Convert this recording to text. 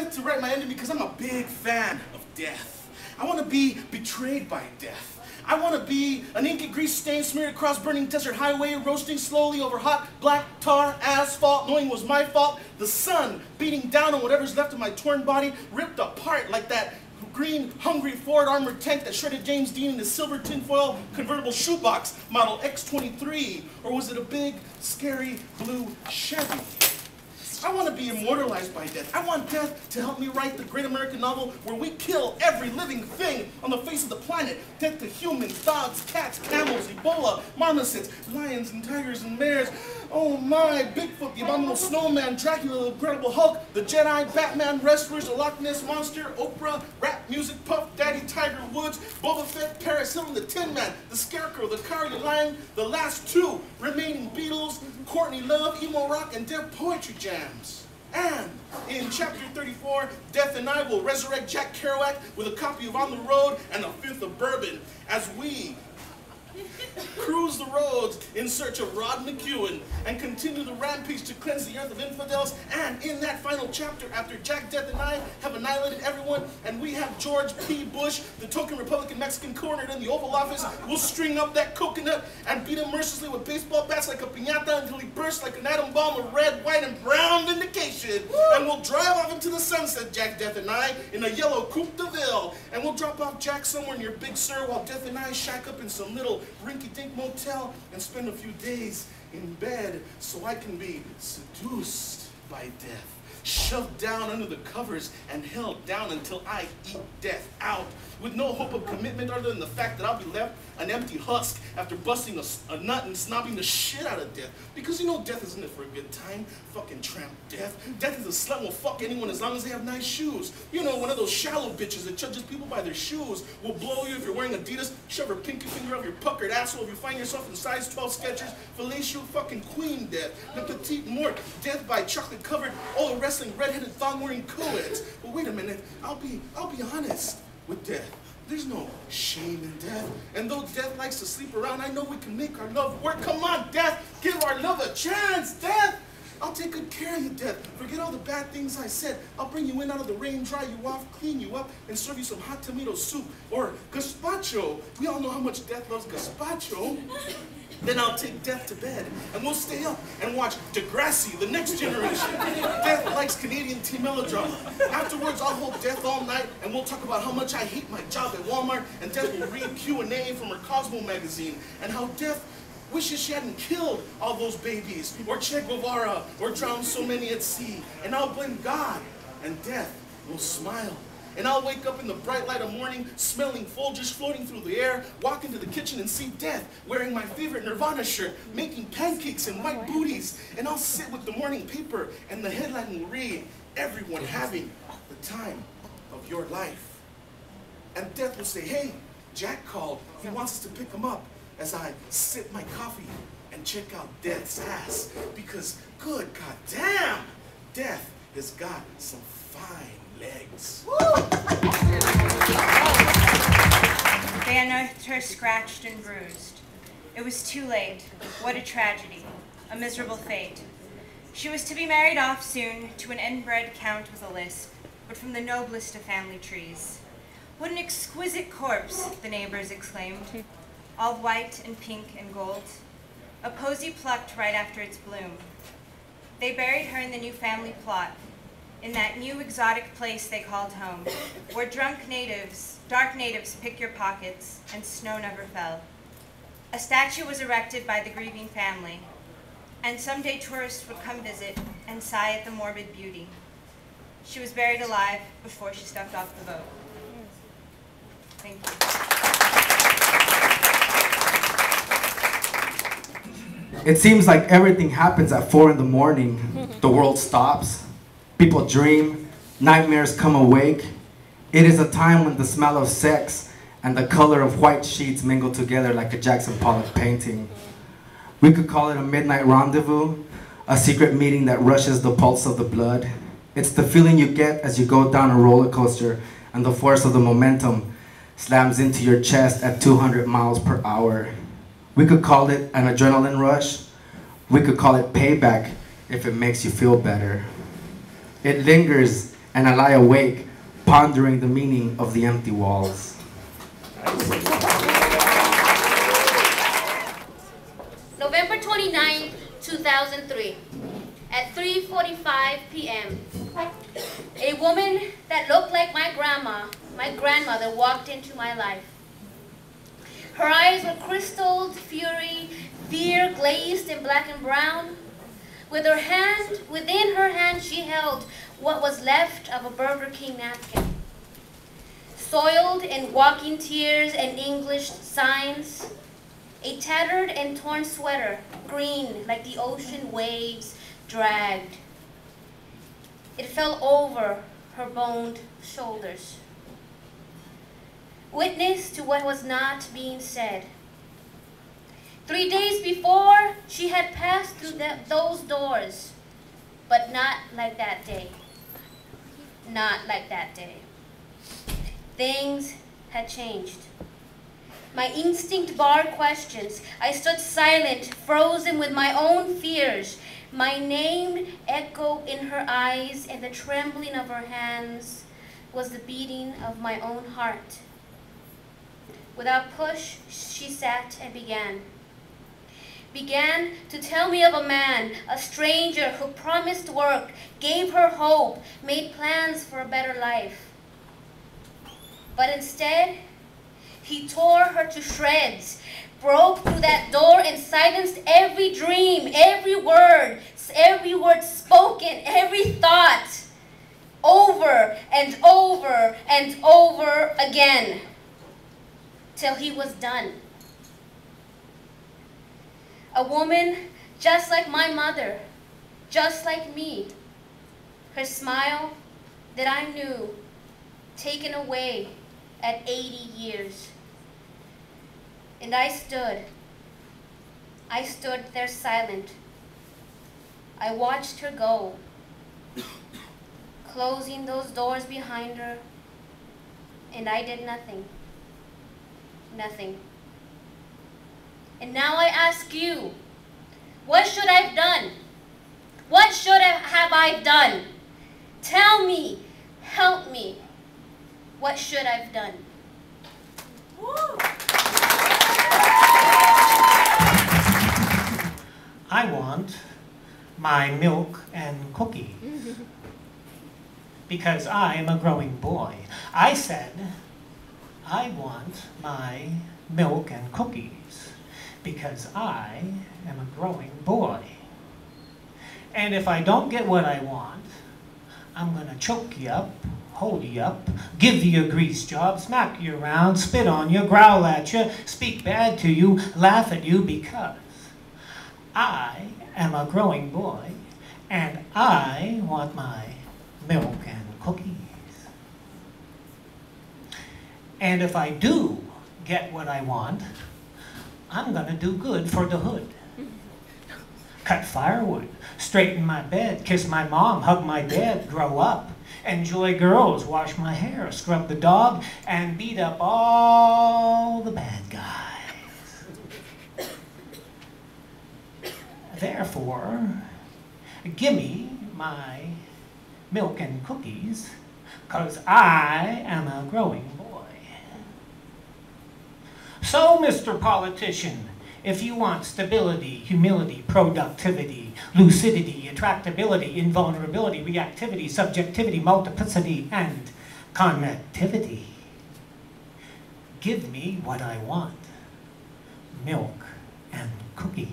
Death to write my ending because I'm a big fan of death. I want to be betrayed by death. I want to be an inky grease stain smeared across burning desert highway, roasting slowly over hot black tar asphalt, knowing it was my fault. The sun beating down on whatever's left of my torn body, ripped apart like that green, hungry Ford armored tank that shredded James Dean in his silver tinfoil convertible shoebox, model X23. Or was it a big, scary blue Chevy? I want to be immortalized by death. I want death to help me write the great American novel where we kill every living thing on the face of the planet. Death to humans, dogs, cats, camels, Ebola, marmosets, lions and tigers and bears. Oh my, Bigfoot, the abominable snowman, Dracula, the incredible Hulk, the Jedi, Batman, wrestlers, the Loch Ness Monster, Oprah, rap music, Puff Daddy, Tiger Woods, Boba Fett, Paris Hilton, the Tin Man, the Scarecrow, the Cowardly Lion, the last two remaining Beatles, Courtney Love, emo rock, and Deaf poetry jams. And in chapter 34, Death and I will resurrect Jack Kerouac with a copy of On the Road and a fifth of bourbon as we cruise the roads in search of Rod McEwen and continue the rampage to cleanse the earth of infidels. And in that final chapter, after Jack, Death, and I have annihilated everyone, and we have George P. Bush, the token Republican Mexican cornered in the Oval Office, we'll string up that coconut and beat him mercilessly with baseball bats like a piñata until he bursts like an atom bomb of red, white, and brown vindication. And we'll drive off into the sunset, Jack, Death, and I, in a yellow Coupe de Ville. And we'll drop off Jack somewhere near Big Sur while Death and I shack up in some little rinky-dink motel and spend a few days in bed so I can be seduced by death, shoved down under the covers and held down until I eat death out, with no hope of commitment other than the fact that I'll be left an empty husk after busting a nut and snobbing the shit out of death. Because you know death isn't it for a good time? Fucking tramp death. Death is a slut will fuck anyone as long as they have nice shoes. You know, one of those shallow bitches that judges people by their shoes, will blow you if you're wearing Adidas, shove her pinky finger up your puckered asshole if you find yourself in size 12 Skechers, fillet you fucking queen death, the petite mort, death by chocolate covered, all wrestling redheaded thong wearing co-eds. But wait a minute, I'll be honest with death. There's no shame in death. And though death likes to sleep around, I know we can make our love work. Come on, death, give our love a chance, death. I'll take good care of you, death. Forget all the bad things I said. I'll bring you in out of the rain, dry you off, clean you up, and serve you some hot tomato soup or gazpacho. We all know how much death loves gazpacho. Then I'll take death to bed, and we'll stay up and watch Degrassi, The Next Generation. Death likes Canadian teen melodrama. Afterwards, I'll hold death all night, and we'll talk about how much I hate my job at Walmart, and death will read Q&A from her Cosmo magazine, and how death wishes she hadn't killed all those babies, or Che Guevara, or drowned so many at sea. And I'll blame God, and death will smile. And I'll wake up in the bright light of morning, smelling Folgers floating through the air, walk into the kitchen and see death, wearing my favorite Nirvana shirt, making pancakes and white booties. And I'll sit with the morning paper, and the headline will read, "Everyone having the time of your life." And death will say, "Hey, Jack called. He wants us to pick him up," as I sip my coffee and check out death's ass. Because, good goddamn, death has got some fine legs. They unearthed her scratched and bruised. It was too late. What a tragedy. A miserable fate. She was to be married off soon to an inbred count with a lisp, but from the noblest of family trees. What an exquisite corpse, the neighbors exclaimed. All white and pink and gold. A posy plucked right after its bloom. They buried her in the new family plot, in that new exotic place they called home, where dark natives pick your pockets, and snow never fell. A statue was erected by the grieving family, and someday tourists would come visit and sigh at the morbid beauty. She was buried alive before she stepped off the boat. Thank you. It seems like everything happens at 4 in the morning. The world stops. People dream, nightmares come awake. It is a time when the smell of sex and the color of white sheets mingle together like a Jackson Pollock painting. We could call it a midnight rendezvous, a secret meeting that rushes the pulse of the blood. It's the feeling you get as you go down a roller coaster and the force of the momentum slams into your chest at 200 miles per hour. We could call it an adrenaline rush. We could call it payback if it makes you feel better. It lingers and I lie awake, pondering the meaning of the empty walls. November 29th, 2003, at 3:45 p.m., a woman that looked like my grandmother, walked into my life. Her eyes were crystalled fury, fear glazed in black and brown. Within her hand, she held what was left of a Burger King napkin, soiled in walking tears and English signs, a tattered and torn sweater, green like the ocean waves dragged. It fell over her boned shoulders. Witness to what was not being said. 3 days before, she had passed through those doors, but not like that day. Not like that day. Things had changed. My instinct barred questions. I stood silent, frozen with my own fears. My name echoed in her eyes, and the trembling of her hands was the beating of my own heart. Without push, she sat and began to tell me of a man, a stranger who promised work, gave her hope, made plans for a better life. But instead, he tore her to shreds, broke through that door and silenced every dream, every word spoken, every thought, over and over and over again, till he was done. A woman just like my mother, just like me. Her smile that I knew, taken away at 80 years. And I stood there silent. I watched her go, closing those doors behind her, and I did nothing. Nothing. And now I ask you, what should I have done? What should have I done? Tell me, help me. What should I have done? Woo. I want my milk and cookies because I am a growing boy. I said, I want my milk and cookies because I am a growing boy. And if I don't get what I want, I'm gonna choke you up, hold you up, give you a grease job, smack you around, spit on you, growl at you, speak bad to you, laugh at you, because I am a growing boy and I want my milk and cookies. And if I do get what I want, I'm gonna do good for the hood. Cut firewood, straighten my bed, kiss my mom, hug my dad, grow up, enjoy girls, wash my hair, scrub the dog, and beat up all the bad guys. Therefore, gimme my milk and cookies, 'cause I am a growing boy. So, Mr. Politician, if you want stability, humility, productivity, lucidity, attractability, invulnerability, reactivity, subjectivity, multiplicity, and connectivity, give me what I want, milk and cookies.